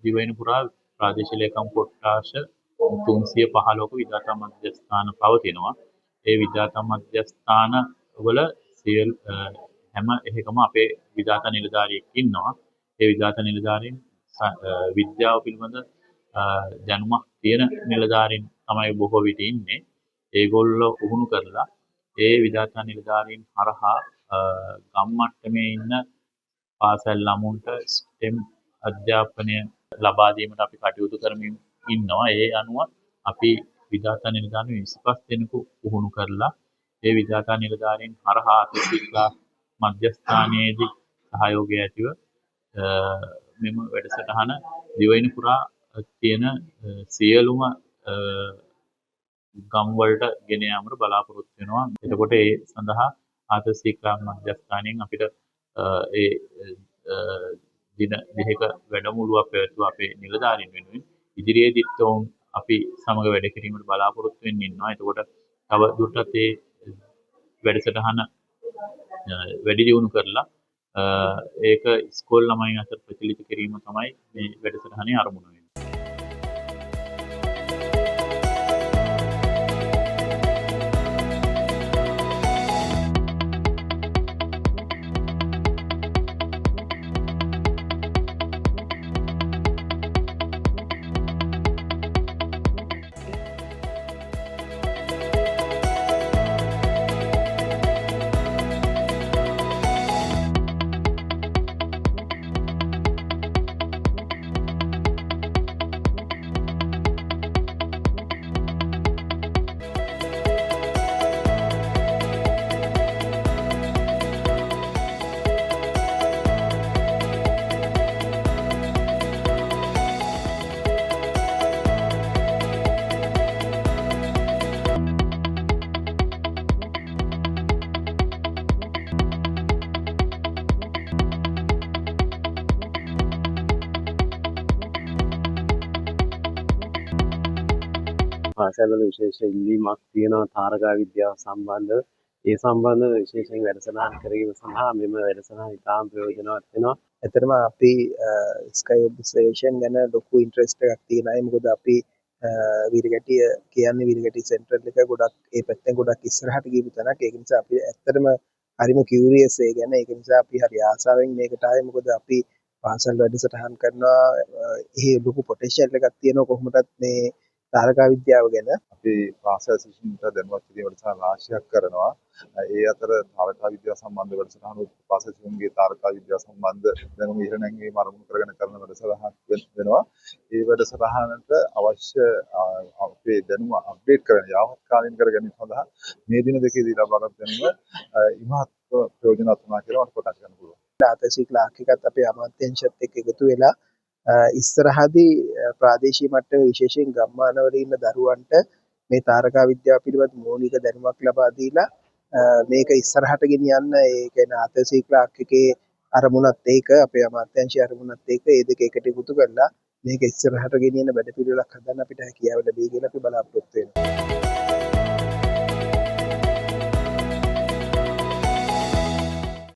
දිවයින පුරා ප්‍රාදේශීය ලේකම් කොට්ටාශ 315ක විධාතා මධ්‍යස්ථාන පවතිනවා. ඒ විධාතා මධ්‍යස්ථාන වල හැම එකකම අපේ විධාතා නිලධාරියෙක් ඉන්නවා. ඒ විධාතා නිලධාරීන් විද්‍යාව පිළිබඳ දැනුමක් තියෙන නිලධාරීන් තමයි බොහෝ විට ඉන්නේ. ඒගොල්ලෝ පුහුණු කරලා ඒ විධාතා නිලධාරීන් හරහා ගම් මට්ටමේ ඉන්න පාසල් ළමුන්ට STEM අධ්‍යාපනය ලබා දීමට අපි කටයුතු කරමින් ඉන්නවා. ඒ අනුව අපි විධාතා නිලධාරීන් 25 දෙනෙකු පුහුණු කරලා ඒ විධාතා නිලධාරීන් හරහා අතිශීක්ලා මධ්‍යස්ථානයේදී සහයෝගය ඇතිව මෙම වැඩසටහන දිවයින පුරා තියෙන සියලුම ගම් වලට ගෙන යාමට බලාපොරොත්තු වෙනවා. එතකොට ඒ සඳහා ආදර්ශීක්ලා මධ්‍යස්ථානයෙන් අපිට ඒ දින දෙකක වැඩමුළුවක් පැවැත්වුවා අපේ නිලධාරීන් වෙනුවෙන්. ඉදිරියේදීත් ඔවුන් අපි සමග වැඩ කිරීමට බලාපොරොත්තු වෙමින් ඉන්නවා. එතකොට තව දුරටත් ඒ වැඩසටහන වැඩි දියුණු කරලා ඒක ඉස්කෝල ළමයින් අතර ප්‍රචලිත කිරීම තමයි මේ වැඩසටහනේ අරමුණ වෙන්නේ. පාසල්වල විශේෂ ඉල්ලීමක් තියෙනවා තාරකා විද්‍යාව සම්බන්ධව. ඒ සම්බන්ධව විශේෂයෙන් වැඩසටහන් කිරීම සඳහා මෙම වැඩසටහන ඉතාම ප්‍රයෝජනවත් වෙනවා. ඇත්තටම අපි ස්කයි ඔබ්සර්වේෂන් ගැන ලොකු ඉන්ට්‍රෙස්ට් එකක් තියෙනවා. මොකද අපි වීරගැටිය කියන්නේ වීරගැටි සෙන්ටරල් එක ගොඩක් ඒ පැත්තෙන් ගොඩක් ඉස්සරහට ගියපු තැනක්. ඒක නිසා අපි ඇත්තටම හරිම කියුරියස් ඒ ගැන. ඒක නිසා අපි හරි ආසාවෙන් මේකට ආවේ. මොකද අපි පාසල් වැඩසටහන් කරනවා. ඒ ලොකු පොටෙන්ෂල් එකක් තියෙනවා කොහොමදත් මේ තාරකා විද්‍යාව ගැන. අපි පාසල් ශිෂ්‍යයන්ට දැනුවත් කිරීම වැඩසටහන් රාශියක් කරනවා. ඒ අතර තාරකා විද්‍යාව සම්බන්ධ වැඩසටහන් පාසල් ශිෂ්‍යයන්ගේ තාරකා විද්‍යාව සම්බන්ධ දැනුම ඉහළ නැංවීම අරමුණු කරගෙන කරන වැඩසටහනක් වෙනවා. ඒ වැඩසටහනට අවශ්‍ය අපේ දැනුම අප්ඩේට් කරන යාවත් කාලීන කර ගැනීම සඳහා මේ දින දෙකේදී ලබාගත් දැනුම ඉමහත් ප්‍රයෝජනවත් වුණා කියලා මට ප්‍රකාශ කරන්න පුළුවන්. ආතසී ක්ලාක් එකත් අපේ අමාත්‍යාංශයත් එක්ක එකතු වෙලා ඉස්සරහදී ප්‍රාදේශීය මට්ටමේ විශේෂයෙන් ගම්මානවල ඉන්න දරුවන්ට මේ තාරකා විද්‍යාව පිළිබඳ මූලික දැනුමක් ලබා දීලා මේක ඉස්සරහට ගෙනියන්න ඒ කියන්නේ ආතසී ක්ලාක් එකේ අරමුණත් ඒක අපේ අමාත්‍යාංශයේ අරමුණත් ඒක ඒ දෙක එකට එකතු කරලා මේක ඉස්සරහට ගෙනියන වැඩ පිළිවෙලක් හදන්න අපිට හැකියාව ලැබෙයි කියලා අපි බලාපොරොත්තු වෙනවා.